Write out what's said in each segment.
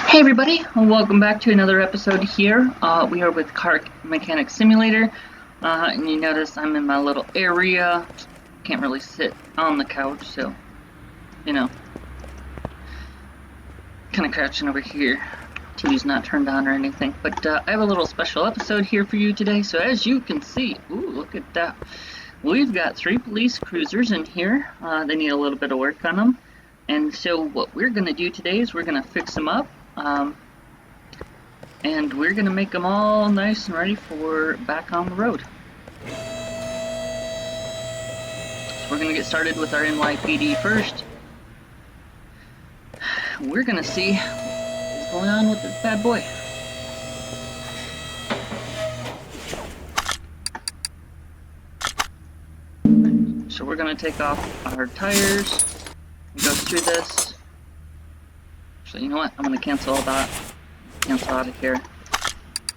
Hey everybody, welcome back to another episode here. We are with Car Mechanic Simulator, and you notice I'm in my little area. Can't really sit on the couch, so, you know, kind of crouching over here. TV's not turned on or anything, but I have a little special episode here for you today. So as you can see, ooh, look at that. We've got 3 police cruisers in here. They need a little bit of work on them. And so what we're going to do today is we're going to fix them up. And we're gonna make them all nice and ready for back on the road. So we're gonna get started with our L.A.P.D first. We're gonna see what's going on with this bad boy. So we're gonna take off our tires and go through this. So you know what? I'm gonna cancel all that. Cancel out of here.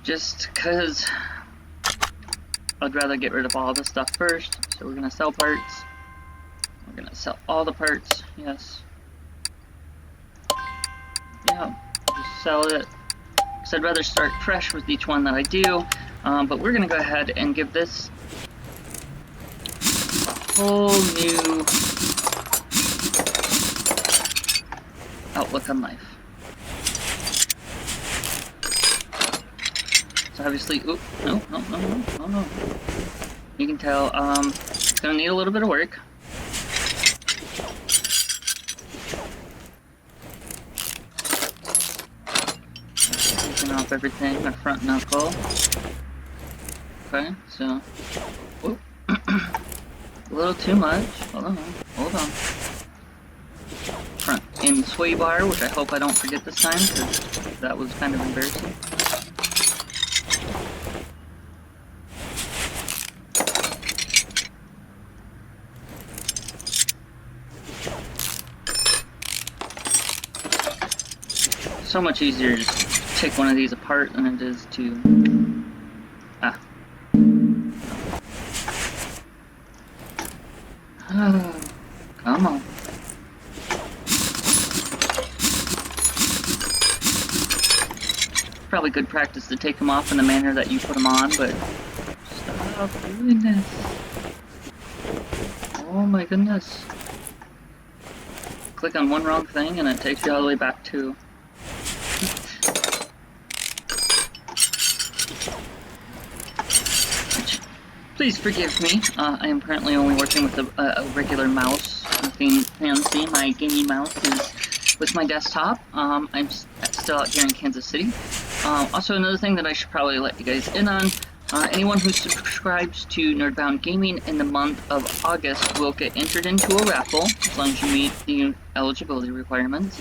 Just because I'd rather get rid of all this stuff first. So we're gonna sell parts. We're gonna sell all the parts. Yes. Yeah. Just sell it. Because I'd rather start fresh with each one that I do. But we're gonna go ahead and give this a whole new outlook on life. So obviously, oop, no. You can tell, it's gonna need a little bit of work. Taking off everything, my front knuckle. Okay, so, whoop. A little too much. Hold on. Front end sway bar, which I hope I don't forget this time, because that was kind of embarrassing. So much easier to just take one of these apart than it is to oh, come on. Probably good practice to take them off in the manner that you put them on, but stop doing this. Oh my goodness. Click on one wrong thing and it takes you all the way back to please forgive me. I am currently only working with a regular mouse. Nothing fancy. My gaming mouse is with my desktop. I'm still out here in Kansas City. Also, another thing that I should probably let you guys in on, anyone who subscribes to Nerdbound Gaming in the month of August will get entered into a raffle, as long as you meet the eligibility requirements.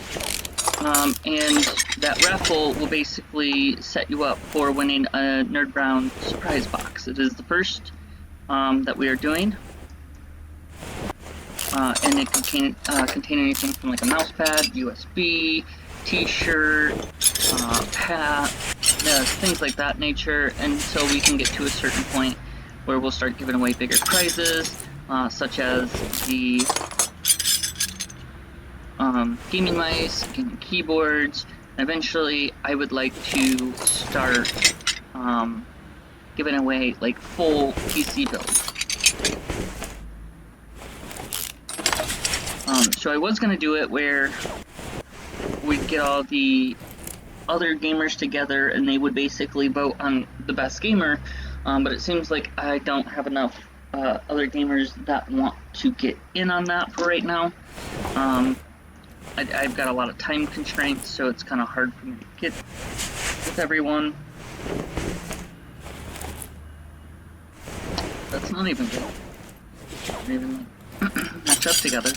And that raffle will basically set you up for winning a Nerdbound surprise box. It is the first that we are doing, and it can contain anything from like a mouse pad, USB, t-shirt, hat, things like that nature, until we can get to a certain point where we'll start giving away bigger prizes, such as the gaming mice, gaming keyboards, and eventually I would like to start giving away like full PC builds. So I was going to do it where we'd get all the other gamers together and they would basically vote on the best gamer, but it seems like I don't have enough other gamers that want to get in on that for right now. I've got a lot of time constraints, so it's kind of hard for me to get with everyone. That's not even good. Not even like match up together.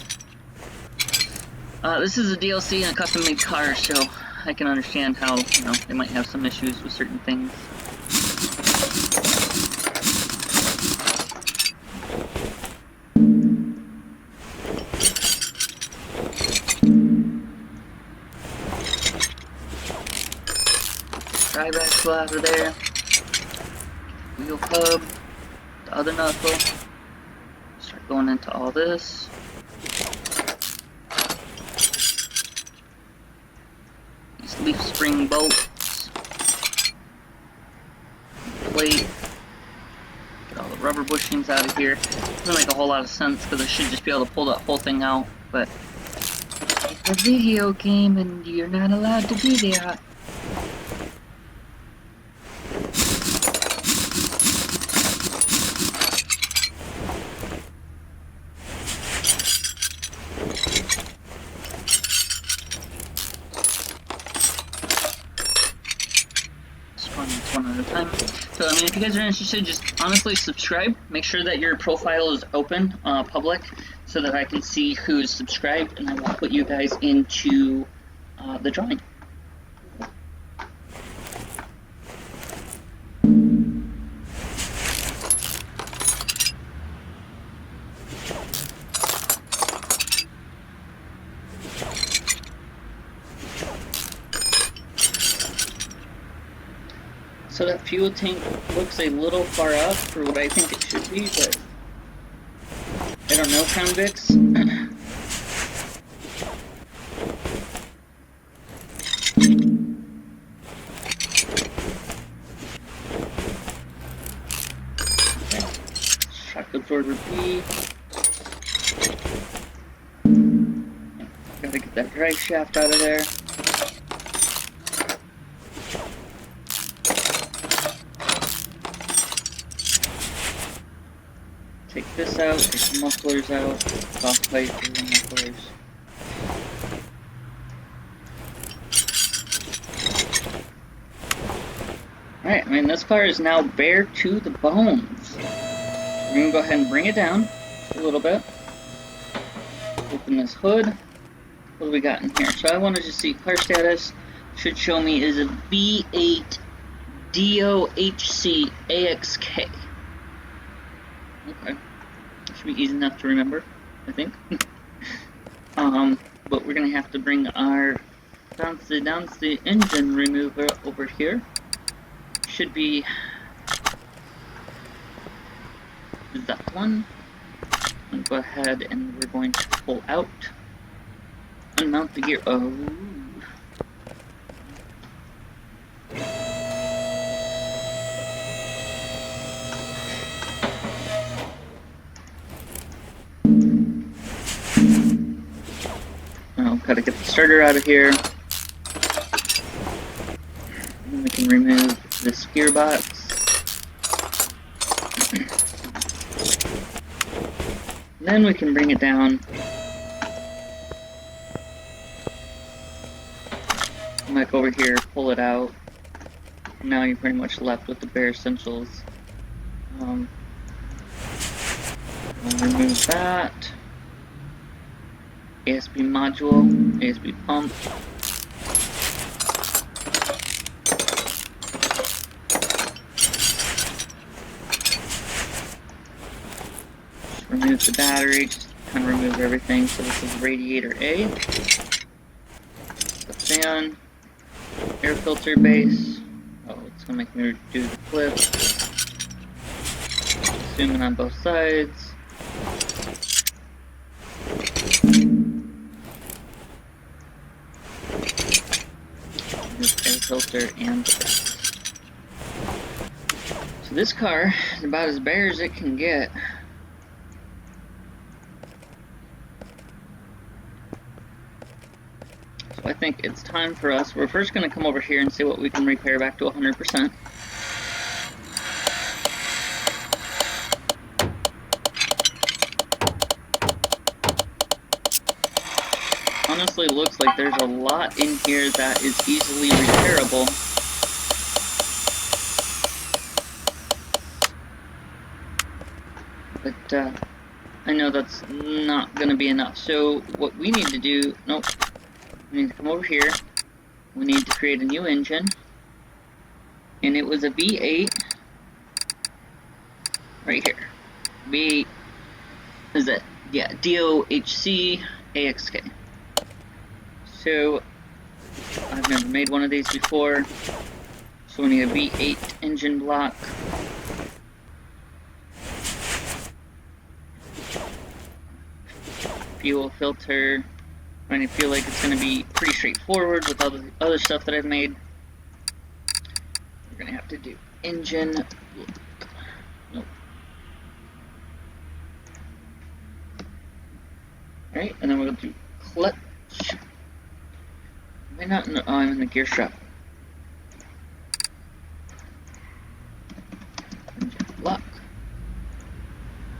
This is a DLC and a custom-made car, so I can understand how, you know, they might have some issues with certain things. Drive axle out of there. Wheel hub. The other knuckle. Start going into all this. These leaf spring bolts. Plate. Get all the rubber bushings out of here. Doesn't make a whole lot of sense because I should just be able to pull that whole thing out, but it's a video game and you're not allowed to do that. One at a time. So, I mean, if you guys are interested, just honestly subscribe. Make sure that your profile is open, public, so that I can see who's subscribed, and I will put you guys into the drawing. So that fuel tank looks a little far up for what I think it should be, but I don't know, Crown Vics. Okay. Shock absorber B. Gotta get that drive shaft out of there. Take this out, take the mufflers out, cross plate for the mufflers. Alright, I mean this car is now bare to the bones. So we're gonna go ahead and bring it down a little bit. Open this hood. What do we got in here? So I wanted to see car status. Should show me is a V8 DOHC AXK. Okay. That should be easy enough to remember, I think. But we're gonna have to bring our Jonesey engine remover over here. Should be that one. And go ahead and we're going to pull out. Unmount the gear. Oh. Gotta get the starter out of here. And we can remove this gearbox. Then we can bring it down. Come back over here, pull it out. Now you're pretty much left with the bare essentials. We'll remove that. ASB module, ASB pump. Just remove the battery, just kind of remove everything. So this is radiator A. The fan, air filter base. Oh, it's gonna make me do the flip. Zoom in on both sides. Filter and the rest. So this car is about as bare as it can get. So I think it's time for us. We're first going to come over here and see what we can repair back to 100%. Honestly, looks like there's a lot in here that is easily repairable. But I know that's not going to be enough. So what we need to do, nope, we need to come over here. We need to create a new engine. And it was a V8 right here. V8, is it? Yeah, DOHC AXK. So, I've never made one of these before, so we need a V8 engine block. Fuel filter, And I feel like it's going to be pretty straightforward with all the other stuff that I've made. We're going to have to do engine. Nope. Alright, and then we'll do clutch. Am I not in the, oh, I'm in the gear strap. Engine block.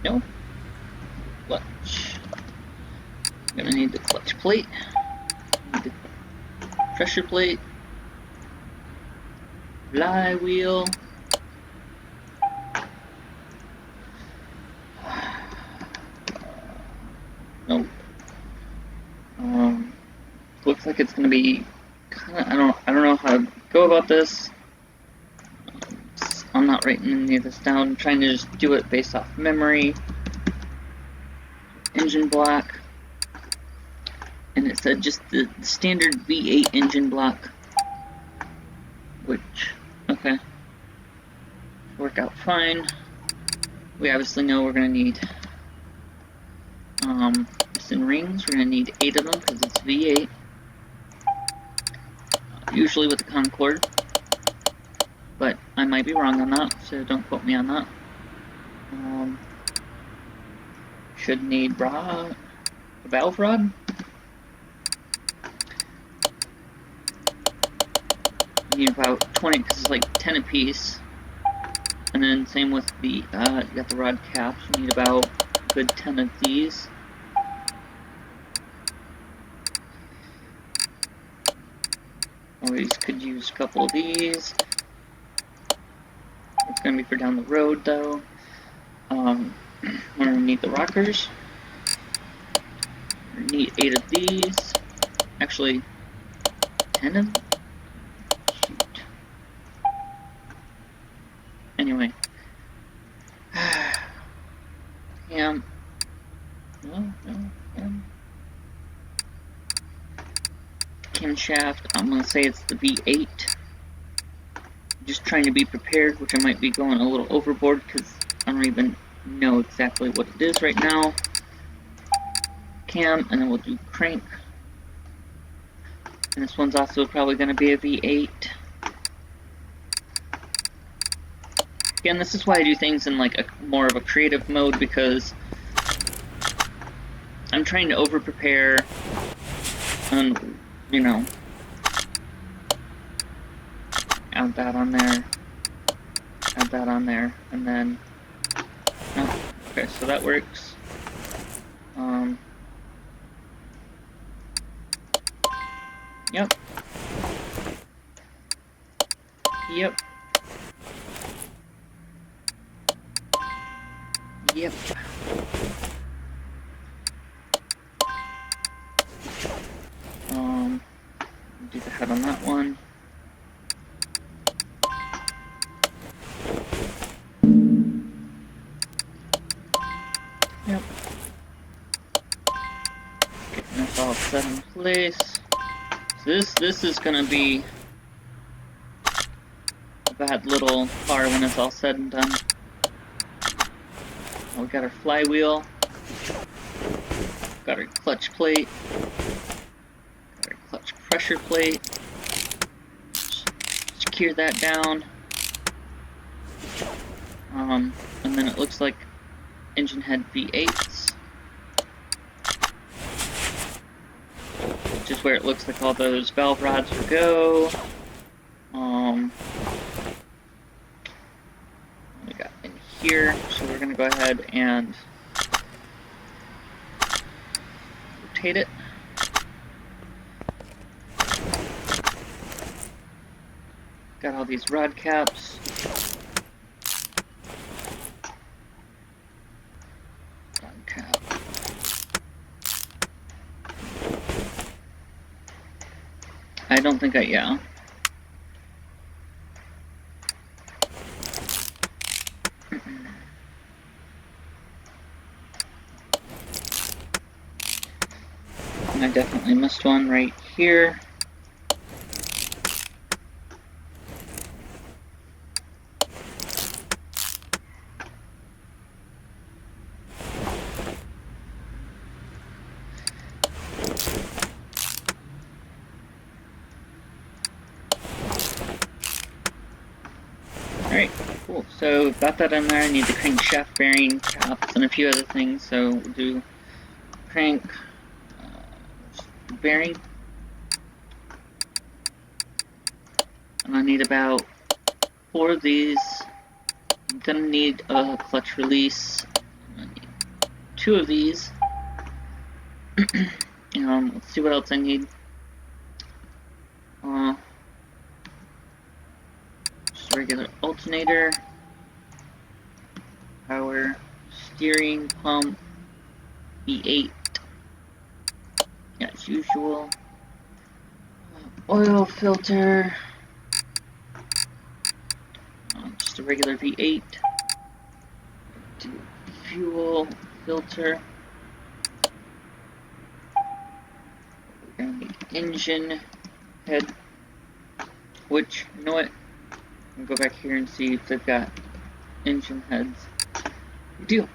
No. Clutch. I'm gonna need the clutch plate. Need the pressure plate. Flywheel. Nope. Looks like it's gonna be kind of. I don't know how to go about this. I'm not writing any of this down. I'm trying to just do it based off memory. Engine block. And it said just the standard V8 engine block. Which, okay. Work out fine. We obviously know we're gonna need piston rings. We're gonna need 8 of them because it's V8. Usually with the Concorde. But I might be wrong on that, so don't quote me on that. Should need rod, a valve rod. You need about 20 because it's like 10 a piece. And then same with the, you got the rod caps. You need about a good 10 of these. Always could use a couple of these. It's going to be for down the road though. We're going to need the rockers. We're going to need 8 of these. Actually, 10 of them? Shoot. Anyway. Cam. No. Camshaft. I'm going to say it's the V8. Just trying to be prepared, which I might be going a little overboard because I don't even know exactly what it is right now. Cam, and then we'll do crank. And this one's also probably going to be a V8. Again, this is why I do things in like a more of a creative mode, because I'm trying to over prepare and, you know, add that on there, add that on there, and then, oh, okay, so that works. Yep. Yep. Yep. Do the head on that one. Yep. Getting this all set in place. So this is gonna be a bad little car when it's all said and done. We got our flywheel. Got our clutch plate. Got our clutch pressure plate. Secure that down. And then it looks like engine head V8s. Which is where it looks like all those valve rods will go. We got in here, so we're gonna go ahead and rotate it. Got all these rod caps. Rod cap. I don't think yeah. I definitely missed one right here. Alright, cool. So got that in there. I need the crankshaft bearing caps and a few other things. So we'll do crank bearing. And I need about 4 of these. I'm gonna need a clutch release. I'm gonna need 2 of these. Let's see what else I need. Just a regular alternator, power steering pump, V8, as usual, oil filter, just a regular V8, fuel filter, we're gonna need engine head, which, you know what, I'll go back here and see if they've got engine heads. We do.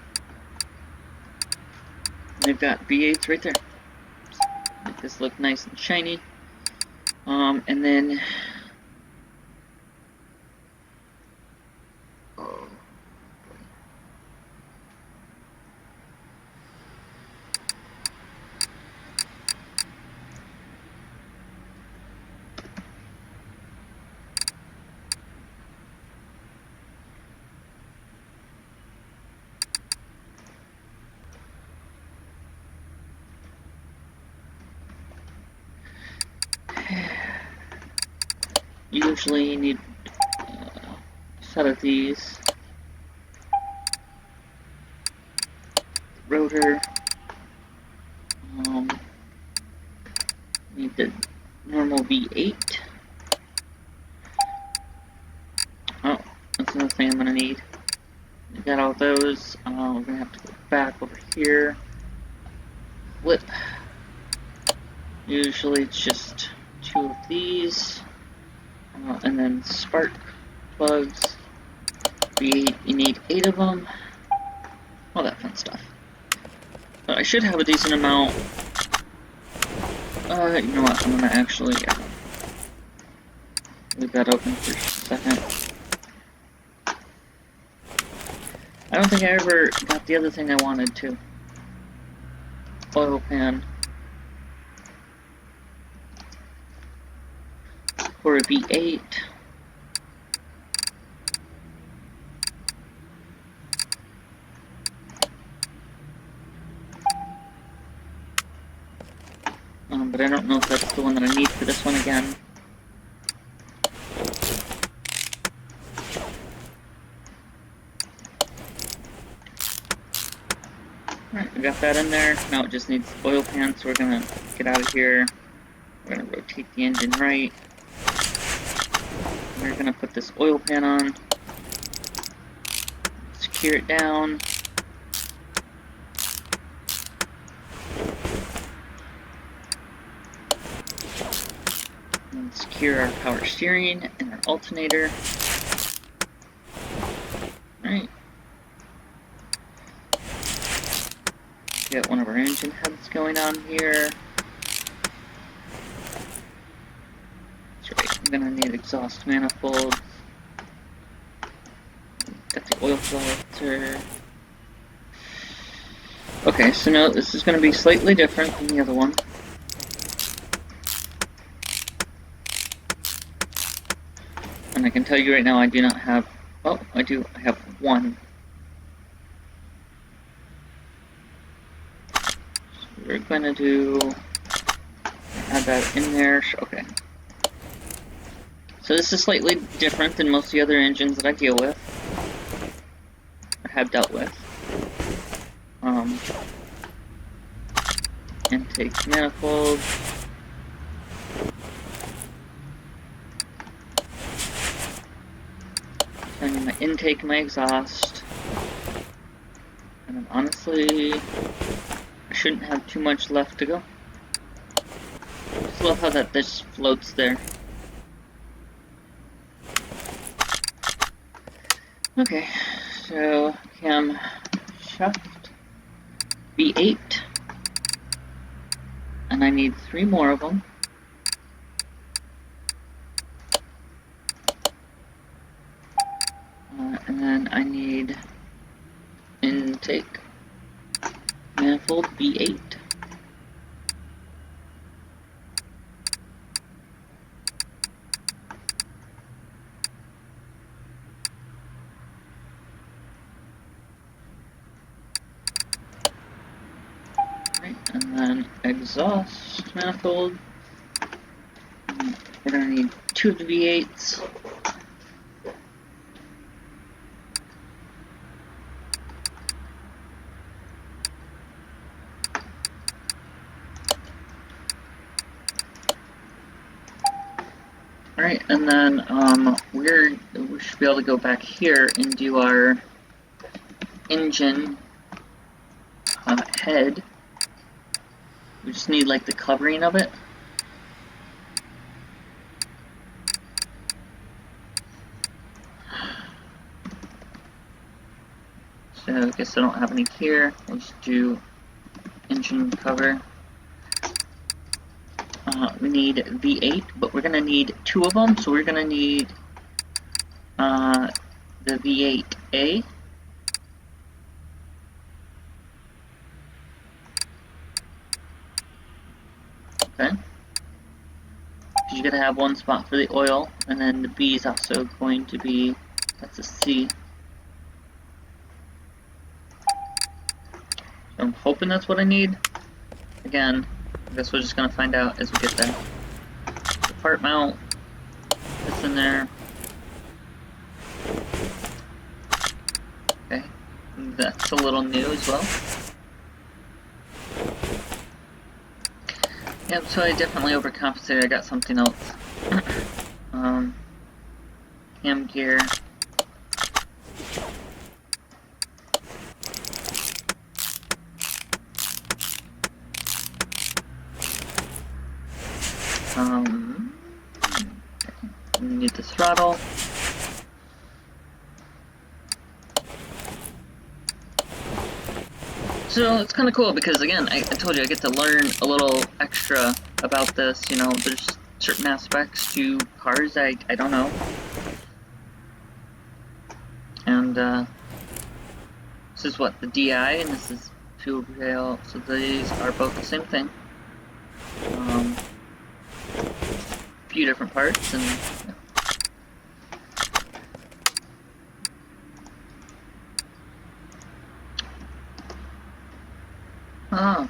They've got V8s right there. Make this look nice and shiny. And then usually you need a set of these. Rotor. Need the normal V8. Oh, that's another thing I'm gonna need. We got all those. We're gonna have to go back over here. Flip. Usually it's just 2 of these. And then spark plugs. V8, you need 8 of them. All that fun stuff. But I should have a decent amount. You know what? I'm gonna actually leave that open for a second. I don't think I ever got the other thing I wanted to. Oil pan. For a V8. But I don't know if that's the one that I need for this one again. Alright, we got that in there. Now it just needs the oil pan, so we're gonna get out of here. We're gonna rotate the engine right. We're gonna put this oil pan on. Secure it down. And secure our power steering and our alternator. Alright. Got one of our engine heads going on here. That's right, I'm gonna need exhaust manifolds. Got the oil filter. Okay, so now this is gonna be slightly different than the other one. And I can tell you right now I do not have, oh, I do, I have one. So we're gonna do, add that in there, okay. So this is slightly different than most of the other engines that I deal with, or have dealt with. Intake manifold. I need my intake, my exhaust. And then honestly, I shouldn't have too much left to go. Just love how that this floats there. Okay, so cam shaft V8, and I need 3 more of them. And then I need intake manifold V8. Right, and then exhaust manifold. We're gonna need 2 of the V8s. Alright, and then we should be able to go back here and do our engine head. We just need like the covering of it. So I guess I don't have any here. We'll just do engine cover. We need V8, but we're gonna need 2 of them, so we're gonna need the V8A. Okay. Because you gotta have one spot for the oil, and then the B is also going to be, that's a C. So I'm hoping that's what I need. Again, I guess we're just gonna find out as we get there. The part mount, this in there. Okay, that's a little new as well. Yep, so I definitely overcompensated. I got something else. Cam gear. We need the throttle. So it's kind of cool because, again, I told you I get to learn a little extra about this. You know, there's certain aspects to cars I don't know. And this is what, the DI, and this is fuel rail. So these are both the same thing. A few different parts, and yeah.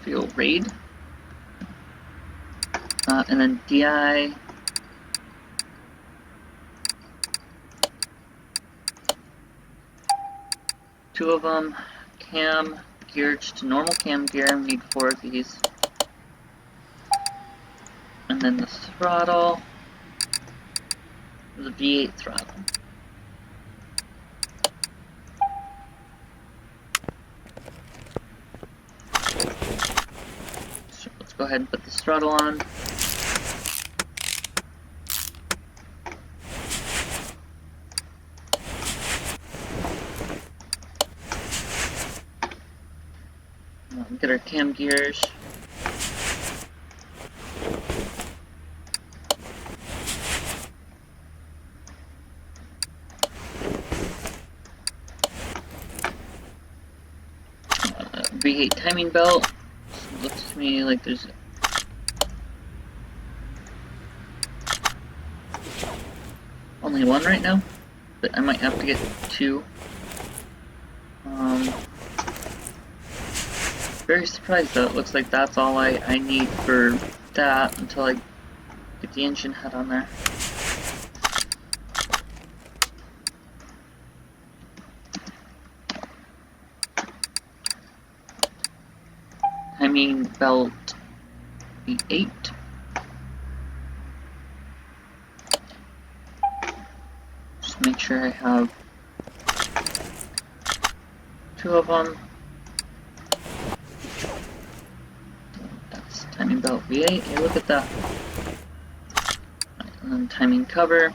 Fuel raid. And then DI. Two of them. Cam gear, just a normal cam gear. We need 4 of these. And then the throttle. The V8 throttle. So let's go ahead and put this throttle on. Get our cam gears. V8 timing belt. Looks to me like there's only one right now, but I might have to get 2. Very surprised though, it looks like that's all I need for that until I get the engine head on there. Timing belt V8. Just make sure I have 2 of them. That's timing belt V8. Hey, look at that. Right, and then timing cover.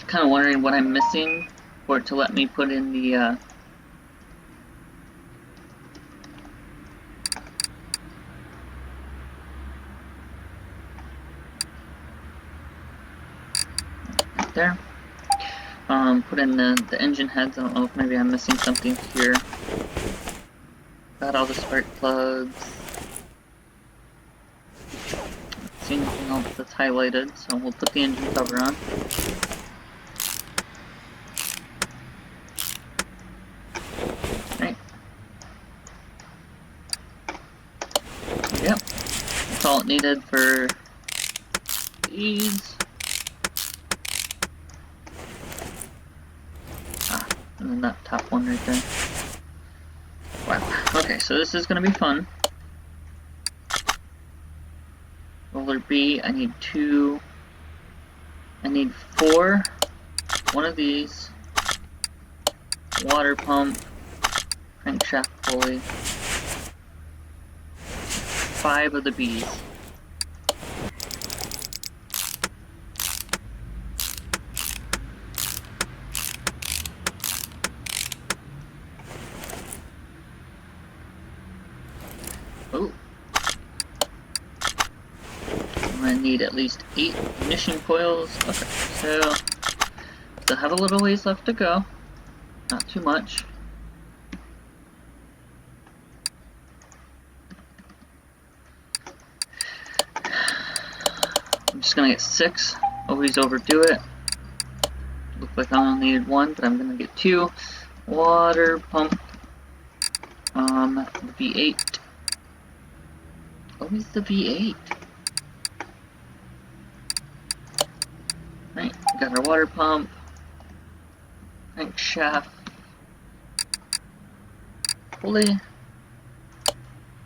Kind of wondering what I'm missing for it to let me put in the there. Put in the engine heads. I don't know if maybe I'm missing something here. Got all the spark plugs. Don't see anything else that's highlighted, so we'll put the engine cover on. Right. Yep. That's all it needed for these. And then that top one right there. Wow. Okay, so this is going to be fun. Roller B, I need 2. I need 4. 1 of these. Water pump. Crankshaft pulley. 5 of the B's. Oh. I need at least 8 ignition coils. Okay, so still have a little ways left to go. Not too much. I'm just gonna get 6. Always overdo it. Look like I only needed 1, but I'm gonna get 2. Water pump. V8. Always the V8. Right, got our water pump. Crankshaft. Pulley.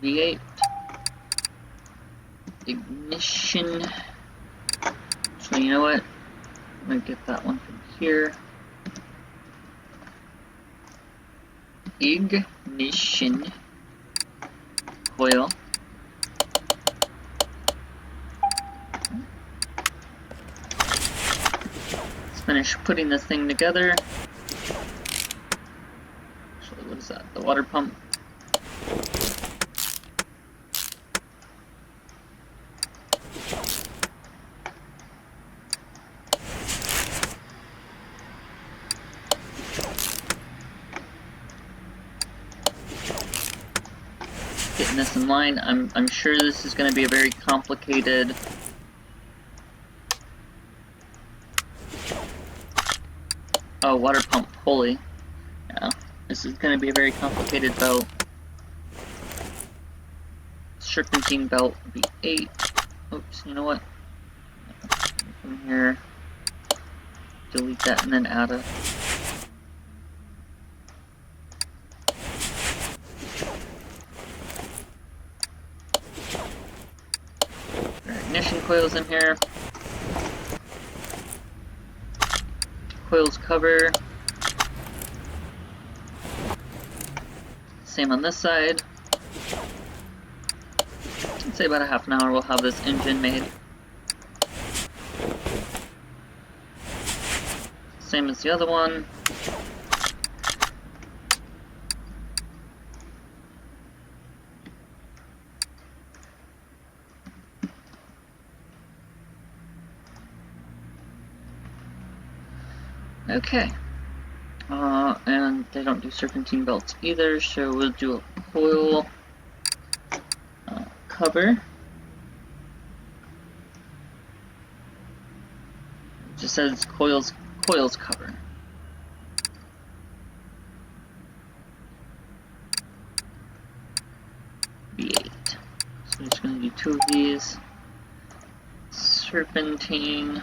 V8. Ignition. So you know what? I'm gonna get that one from here. Ignition coil. Let's finish putting this thing together. Actually, what is that? The water pump. Getting this in line. I'm sure this is going to be a very complicated water pump pulley. Yeah, this is going to be a very complicated belt. Serpentine belt V8. Oops, you know what? Come here, delete that, and then add it. Ignition coils in here. Coils cover. Same on this side. I'd say about a half an hour we'll have this engine made. Same as the other one. Okay, and they don't do serpentine belts either, so we'll do a coil cover. It just says coils cover. V8. So I'm just going to do 2 of these. Serpentine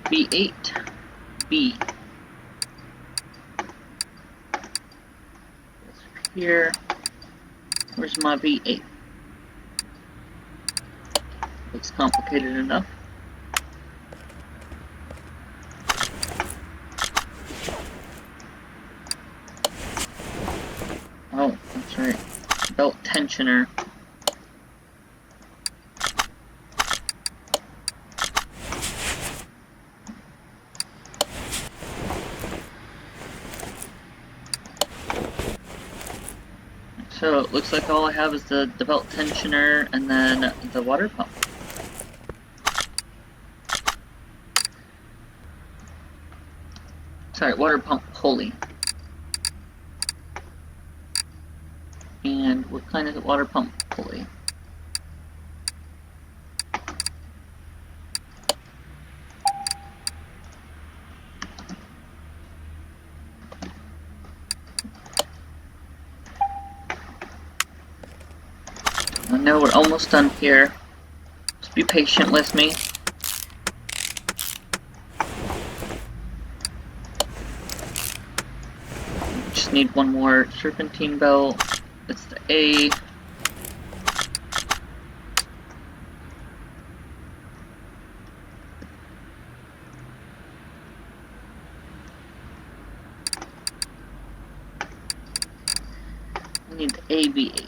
V8. B. Here. Where's my V8? Looks complicated enough. Oh, that's right. Belt tensioner. So it looks like all I have is the belt tensioner and then the water pump. Sorry, water pump pulley. And what kind is a water pump pulley? I know we're almost done here. Just be patient with me. Just need one more serpentine belt. It's the A. We need the AB8.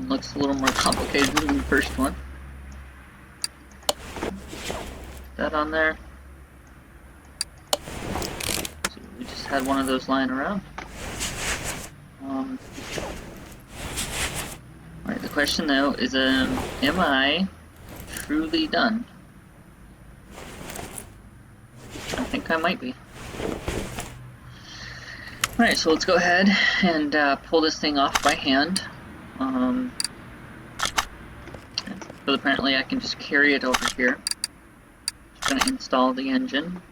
Looks a little more complicated than the first one. That on there. So we just had one of those lying around. Alright, the question though is, am I truly done? I think I might be. Alright, so let's go ahead and pull this thing off by hand. So apparently I can just carry it over here. Just gonna install the engine.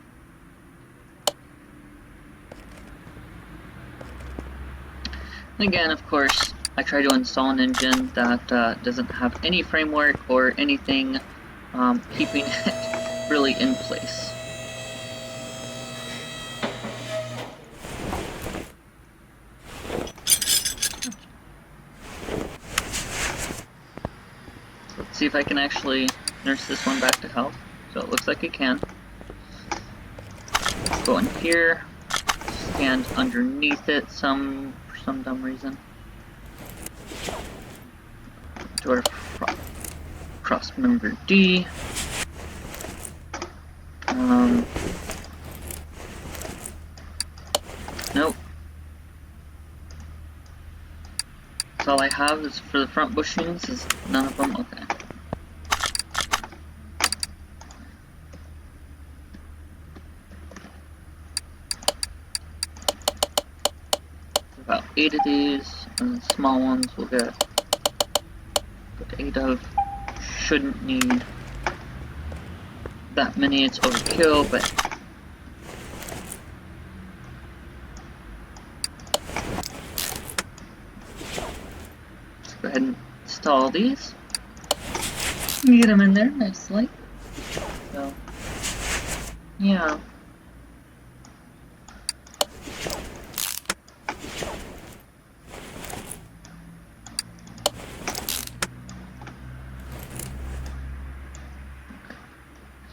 Again, of course, I try to install an engine that doesn't have any framework or anything keeping it really in place. Let's see if I can actually nurse this one back to health. So it looks like it can. Go in here, stand underneath it for some dumb reason. Do our cross member D. Nope. That's all I have is for the front bushings. Is none of them? Okay. About 8 of these, and the small ones we'll get 8 of. Shouldn't need that many, it's overkill, but let's go ahead and install these. Get them in there nicely. So, yeah.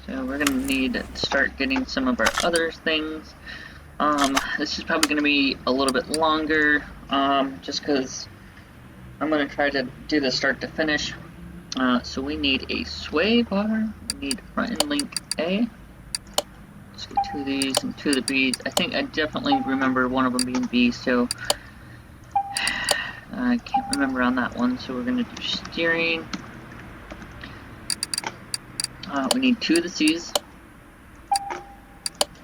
So we're gonna need to start getting some of our other things. This is probably gonna be a little bit longer, just because I'm gonna try to do the start to finish. So we need a sway bar. We need front end link A. Let's get 2 of these and 2 of the B's. I think I definitely remember one of them being B, so I can't remember on that one. So we're gonna do steering. We need 2 of the C's.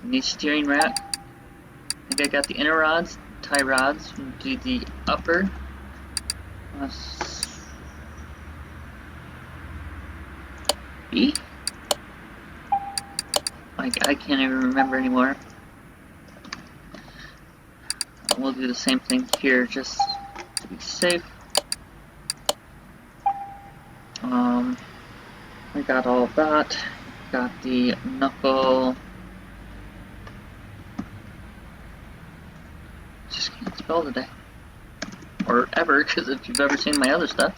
We need steering rack. I think I got the inner rods, tie rods. We'll do the upper. B? I can't even remember anymore. We'll do the same thing here just to be safe. We got all of that. Got the knuckle. Just can't spell today. Or ever, because if you've ever seen my other stuff,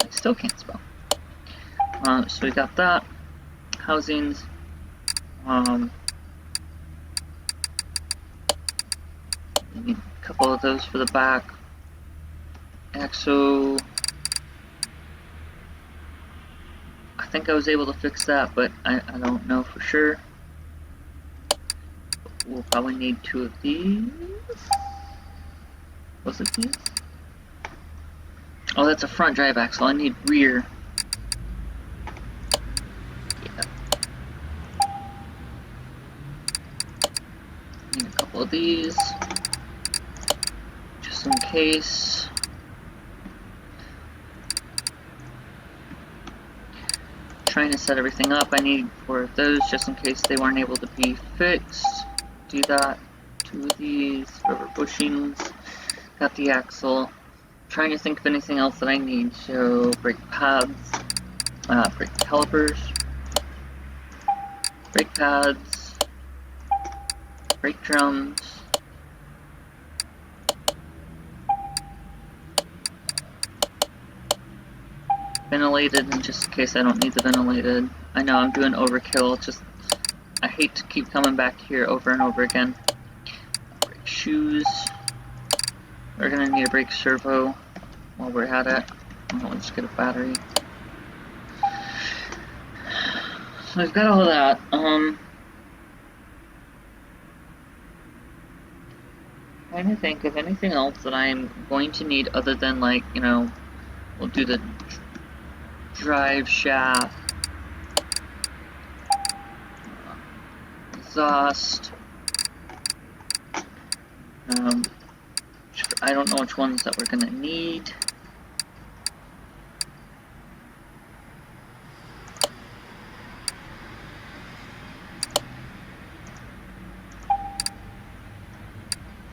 I still can't spell. So we got that. Housings. We need a couple of those for the back. Axle. I think I was able to fix that, but I don't know for sure. We'll probably need 2 of these. Was it these? Oh, that's a front drive axle. I need rear of these, just in case. Trying to set everything up. I need 4 of those just in case they weren't able to be fixed. Do that. 2 of these, rubber bushings. Got the axle. Trying to think of anything else that I need. So brake pads, brake calipers, brake pads, brake drums. Ventilated, and just in case I don't need the ventilated. I know I'm doing overkill, it's just I hate to keep coming back here over and over again. Brake shoes. We're gonna need a brake servo while we're at it. I'll just get a battery. So I've got all of that. Trying to think of anything else that I'm going to need other than, like, you know, we'll do the drive shaft, exhaust. I don't know which ones that we're gonna need.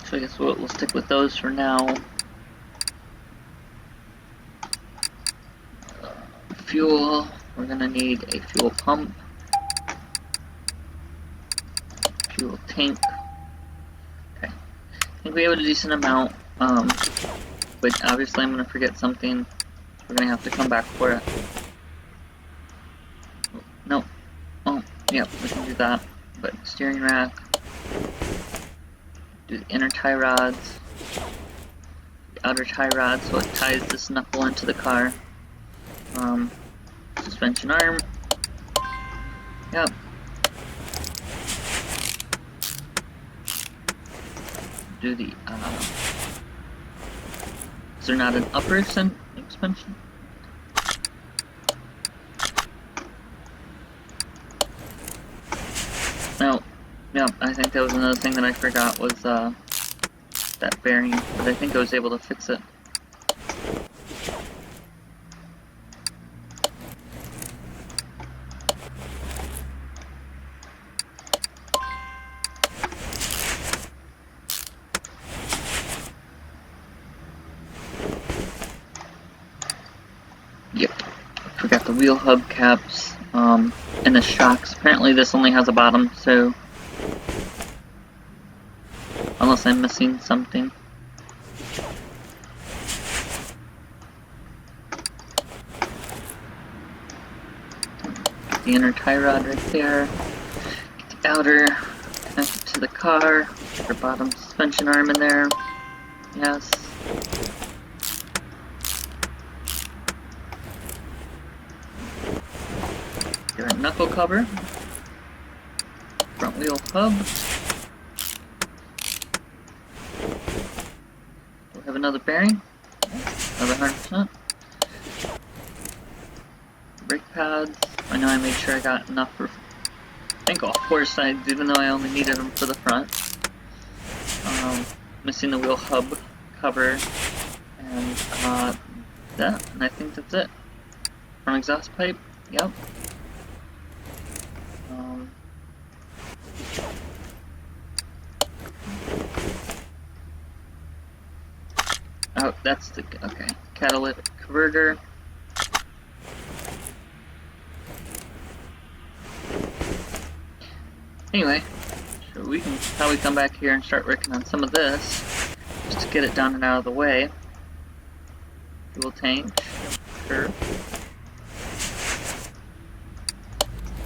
So I guess we'll stick with those for now. Fuel, we're gonna need a fuel pump, fuel tank. Okay, I think we have a decent amount, but obviously I'm gonna forget something. We're gonna have to come back for it. No, oh, yep, we can do that. But steering rack, do the inner tie rods, the outer tie rod, so it ties this knuckle into the car. Suspension arm. Yep. Do the, is there not an upper suspension? No. Yep, I think that was another thing that I forgot was, that bearing, but I think I was able to fix it. Yep, forgot the wheel hub caps, and the shocks. Apparently this only has a bottom, so unless I'm missing something. Get the inner tie rod right there. Get the outer connected to the car. Get our bottom suspension arm in there. Yes. Get our knuckle cover. Front wheel hub. Do we have another bearing? Another 100%. Brake pads. I know I made sure I got enough for, I think, all 4 sides, even though I only needed them for the front. Missing the wheel hub cover, and that, and I think that's it. Front exhaust pipe, yep. Oh, that's the, okay, catalytic converter. Anyway, so we can probably come back here and start working on some of this, just to get it done and out of the way. Fuel tank, sure.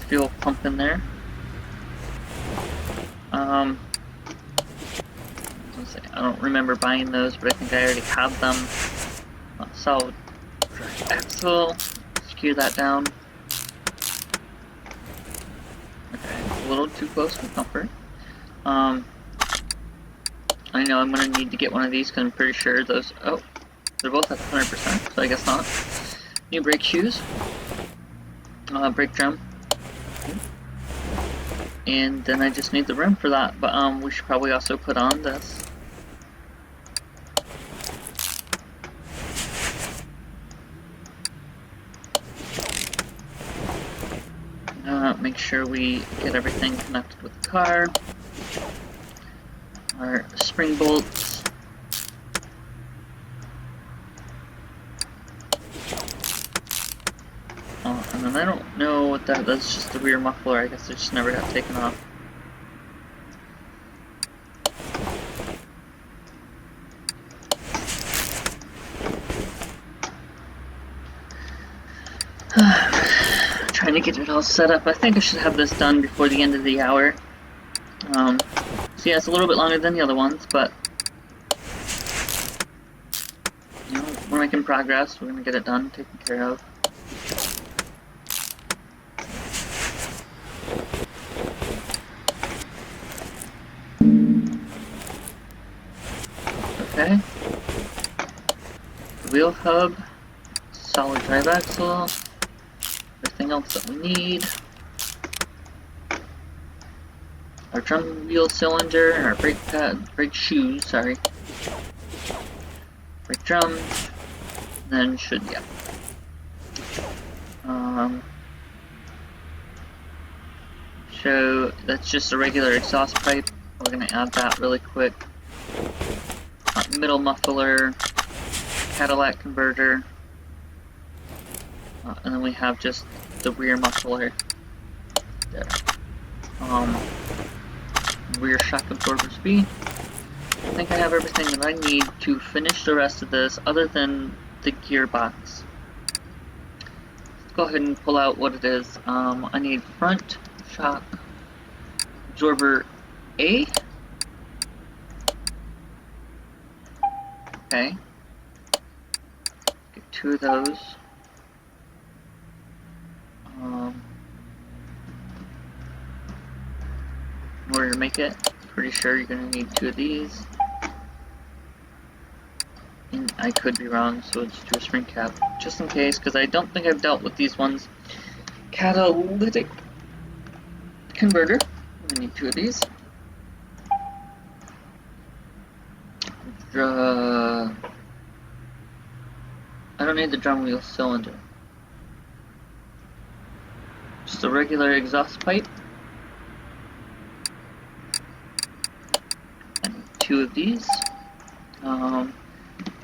Fuel pump in there. I don't remember buying those, but I think I already have them. Solid axle, secure that down. Okay, a little too close for comfort. I know I'm going to need to get one of these because I'm pretty sure those, oh, they're both at 100%, so I guess not. New brake shoes. Brake drum. And then I just need the rim for that, but we should probably also put on this. Make sure we get everything connected with the car. Our spring bolts. And then I don't know what that's just the rear muffler. I guess it just never got taken off. Trying to get it all set up. I think I should have this done before the end of the hour. So yeah, it's a little bit longer than the other ones, but you know, we're making progress. We're gonna get it done, taken care of. Okay. The wheel hub, solid drive axle, everything else that we need. Our drum wheel cylinder and our brake shoes, sorry. Brake drums, then should, yeah. So that's just a regular exhaust pipe. We're gonna add that really quick. Middle muffler, Cadillac converter, and then we have just the rear muffler there. Rear shock absorbers B. I think I have everything that I need to finish the rest of this, other than the gearbox. Let's go ahead and pull out what it is. I need front shock absorber A. Okay. Get 2 of those. In order to make it, pretty sure you're going to need 2 of these. And I could be wrong, so let's do a spring cap, just in case, because I don't think I've dealt with these ones. Catalytic converter. I need 2 of these. I don't need the drum wheel cylinder. Just a regular exhaust pipe. I need 2 of these.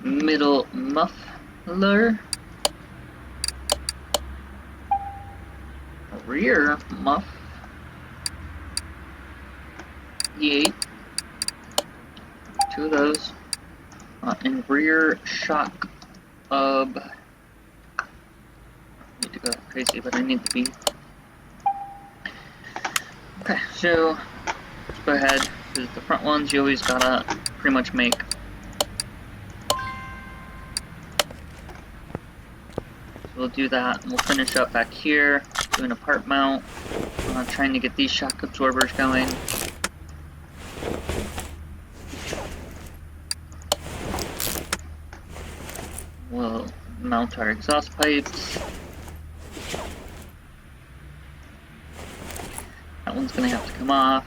Middle muffler. Rear muff. E8. 2 of those. And rear shock hub. I need to go crazy, but I need the B. Okay, so let's go ahead. Because the front ones you always gotta pretty much make. So we'll do that, and we'll finish up back here, doing a part mount, trying to get these shock absorbers going. We'll mount our exhaust pipes. That one's gonna have to come off.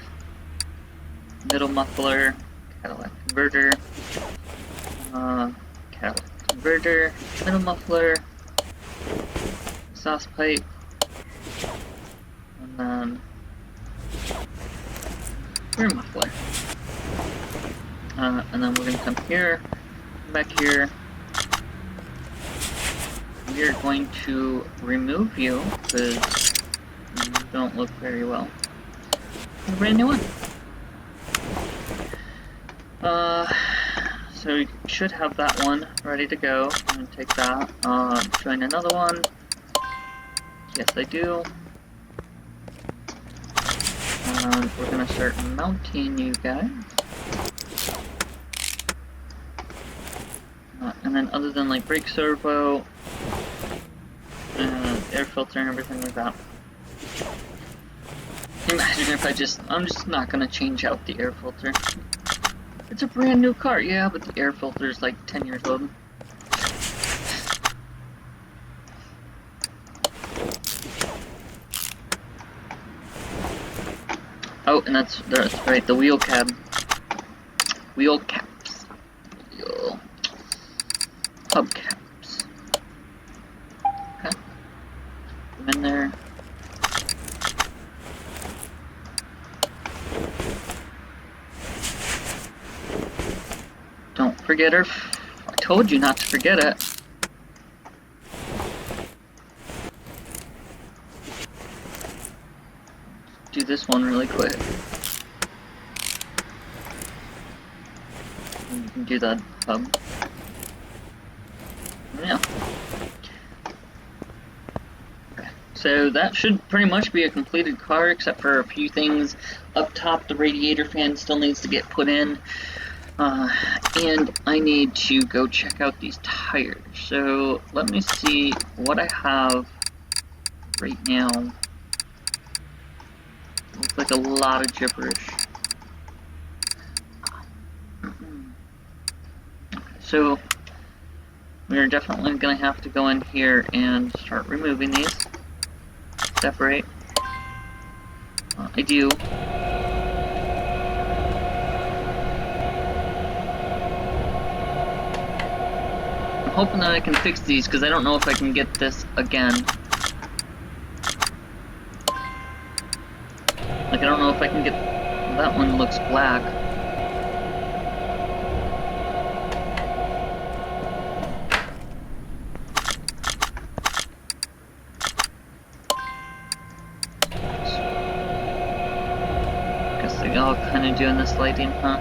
Middle muffler, Cadillac converter, Cadillac converter, middle muffler, exhaust pipe, and then rear muffler. And then we're gonna come here, back here. We are going to remove you because you don't look very well. A brand new one. So you should have that one ready to go. I'm gonna take that. Join another one. Yes, I do. We're gonna start mounting you guys. And then other than like brake servo, air filter and everything like that. Imagine if I'm just not gonna change out the air filter. It's a brand new car, yeah, but the air filter is like 10 years old. Oh, and that's right, the wheel cab. Wheel caps. Wheel hubcaps. Okay. Put them in there. Don't forget her. I told you not to forget it. Do this one really quick. And you can do the hub. Yeah. Okay. So that should pretty much be a completed car, except for a few things up top. The radiator fan still needs to get put in. And I need to go check out these tires. So let me see what I have right now. Looks like a lot of gibberish. So we're definitely going to have to go in here and start removing these. Separate. I do. I'm hoping that I can fix these because I don't know if I can get this again. Like, I don't know if I can get... That one looks black. Guess they're all kind of doing this lighting, huh?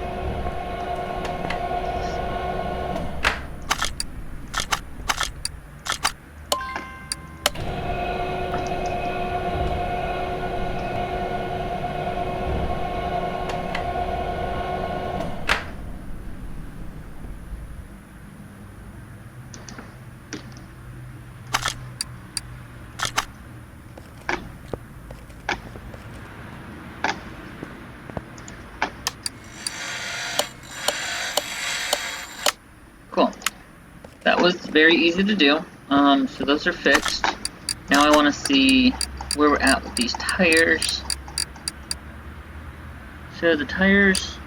Cool. That was very easy to do. So those are fixed. Now I want to see where we're at with these tires. So the tires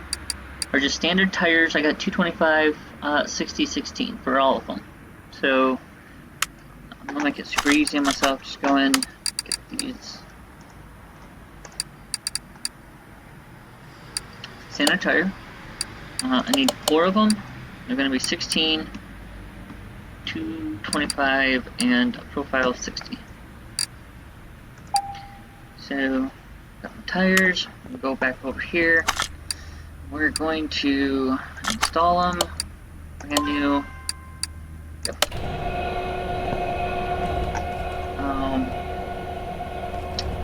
are just standard tires. I got 225, 60, 16 for all of them. So I'm gonna make it super easy on myself. Just go in, get these standard tire. I need 4 of them. They're going to be 16, 225, and a profile of 60. So, got the tires. We'll go back over here. We're going to install them. Brand new. Yep.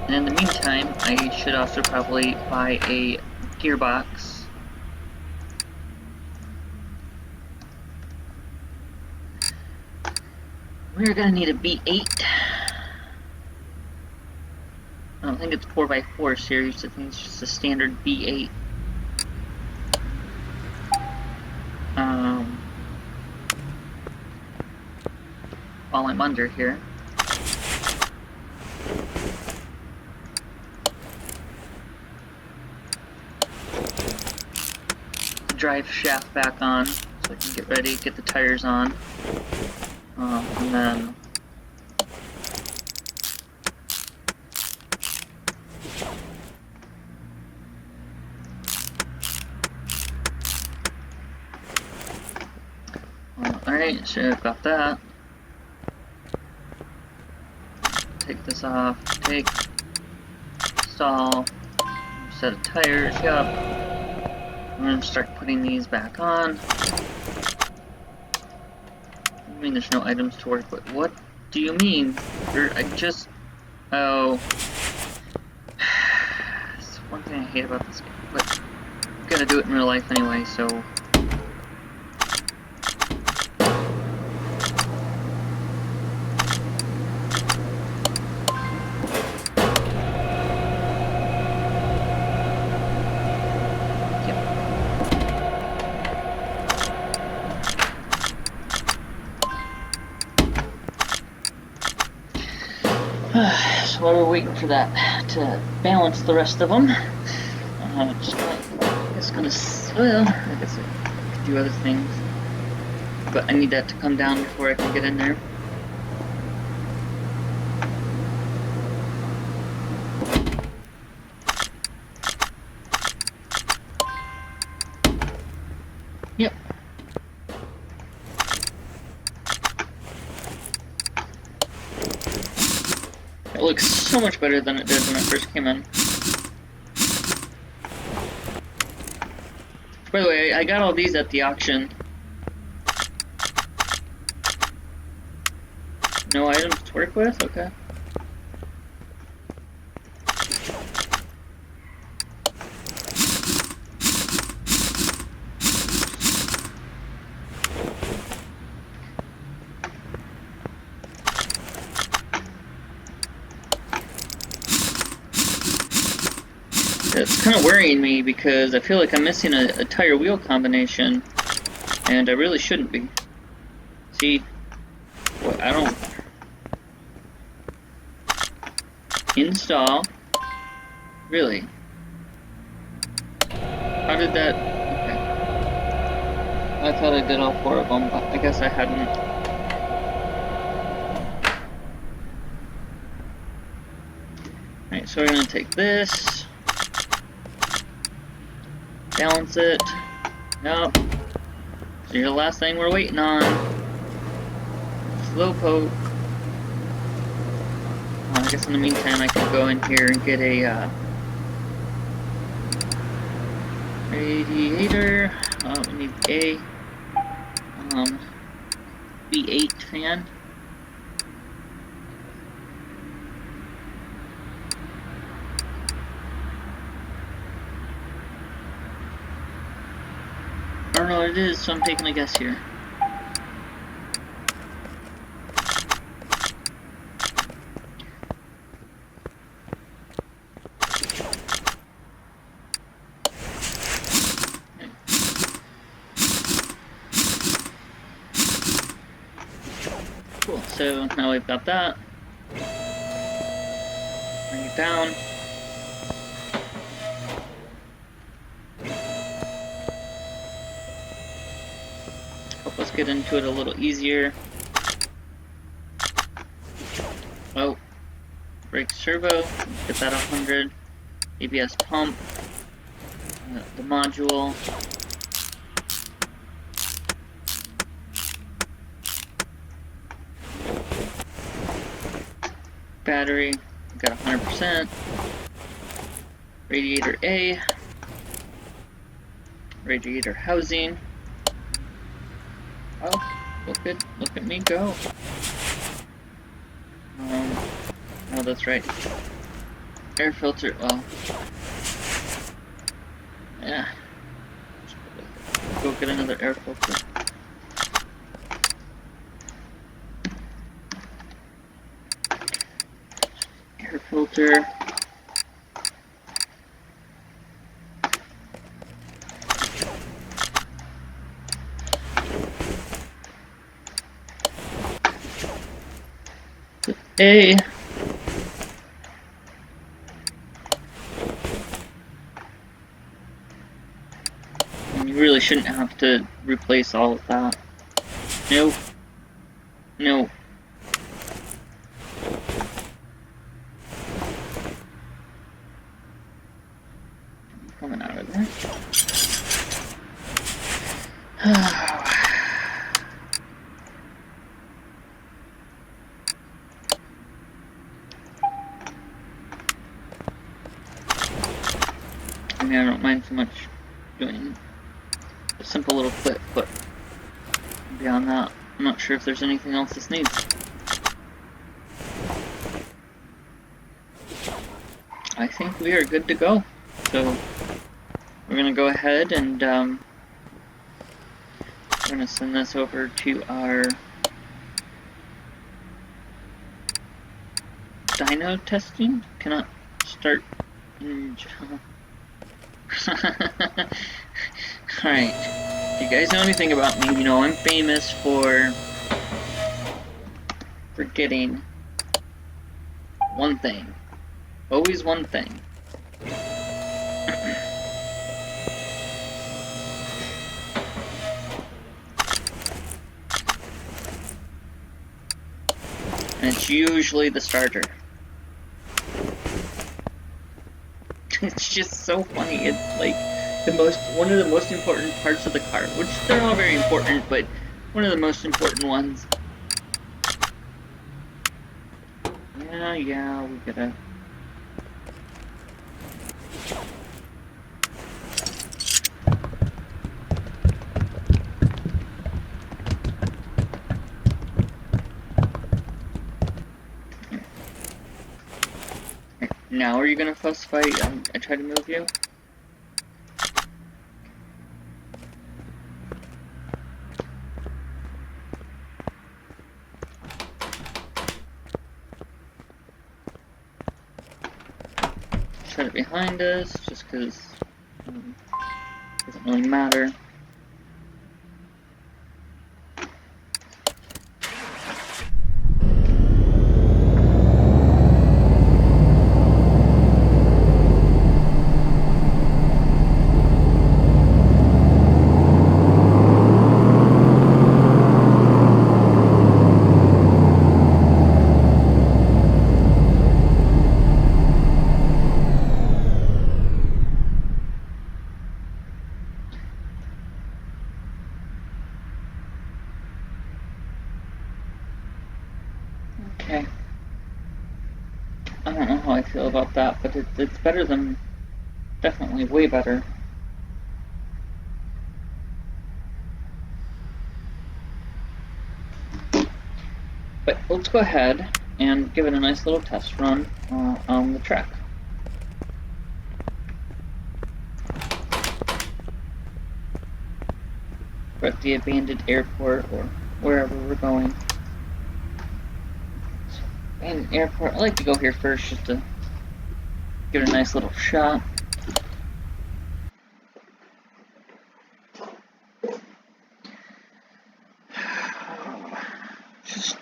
And in the meantime, I should also probably buy a gearbox. We're gonna need a B8. I don't think it's 4x4 series, I think it's just a standard B8. While I'm under here. Drive shaft back on, so I can get ready, get the tires on. And then alright, so I've got that. Take this off, take, install, set of tires, yep. I'm going to start putting these back on. I mean, there's no items to work with. What do you mean? I just... Oh. It's one thing I hate about this game, but I'm gonna do it in real life anyway, so... So while we're waiting for that to balance the rest of them, It's gonna. Well, I guess I could do other things, but I need that to come down before I can get in there. Yep. It looks so much better than it did when it first came in. By the way, I got all these at the auction. No items to work with? Okay. It's kind of worrying me because I feel like I'm missing a tire wheel combination, and I really shouldn't be. See, well, I don't install. Really? How did that? Okay. I thought I did all 4 of them, but I guess I hadn't. Alright, so we're gonna take this. Balance it. Nope. So here's the last thing we're waiting on. Slow poke. I guess in the meantime I could go in here and get a radiator. We need a V8 fan. I don't know what it is, so I'm taking a guess here. Cool, so now we've got that. Bring it down. Let's get into it a little easier. Oh, brake servo, get that 100. ABS pump, the module. Battery, got 100%. Radiator A. Radiator housing. Oh, look at me go. Oh, that's right. Air filter, well. Yeah. Go get another air filter. Air filter. A. You really shouldn't have to replace all of that. Nope. Nope. Coming out of there. I mean, I don't mind so much doing a simple little clip, but beyond that, I'm not sure if there's anything else this needs. I think we are good to go. So we're gonna go ahead and we're gonna send this over to our dyno testing. Cannot start in Alright, if you guys know anything about me, you know I'm famous for forgetting one thing. Always one thing. and it's usually the starter. It's just so funny. It's like one of the most important parts of the car, which they're all very important, but one of the most important ones. Yeah, we gotta. Now are you gonna fuss fight? I try to move you? Try it behind us, just because it doesn't really matter. Okay. I don't know how I feel about that, but it's better than, definitely way better. But let's go ahead and give it a nice little test run on the track. We're at the abandoned airport or wherever we're going. And airport, I like to go here first just to give it a nice little shot. Just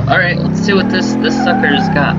alright, let's see what this sucker's got.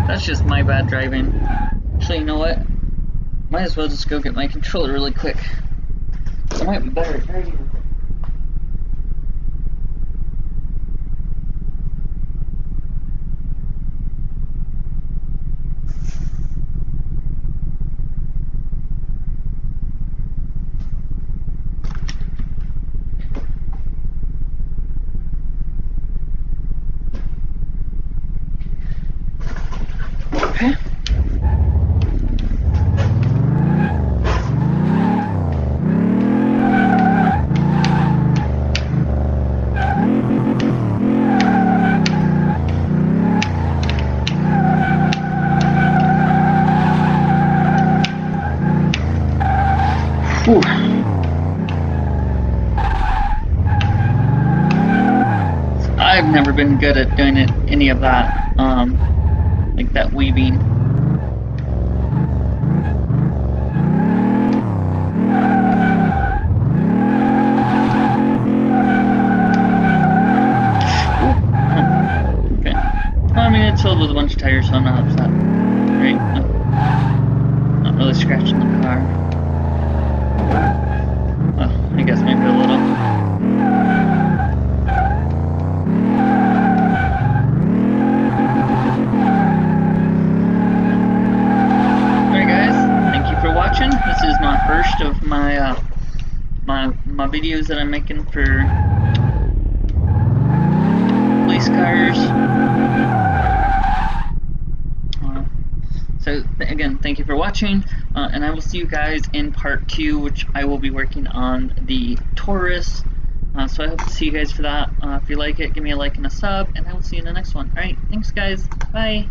That's just my bad driving. Actually, you know what? Might as well just go get my controller really quick. I might be better at driving. Okay. Whew. I've never been good at doing any of that, like that weaving. Okay. Well, I mean, it's filled with a bunch of tires, so I'm not upset. Right? Not really scratching the car. I guess maybe a little. Alright guys, thank you for watching. This is my first of my my videos that I'm making for police cars. So again, thank you for watching, and I will see you guys in part 2, which I will be working on the Taurus. So I hope to see you guys for that. If you like it, give me a like and a sub, and I will see you in the next one. Alright, thanks guys. Bye.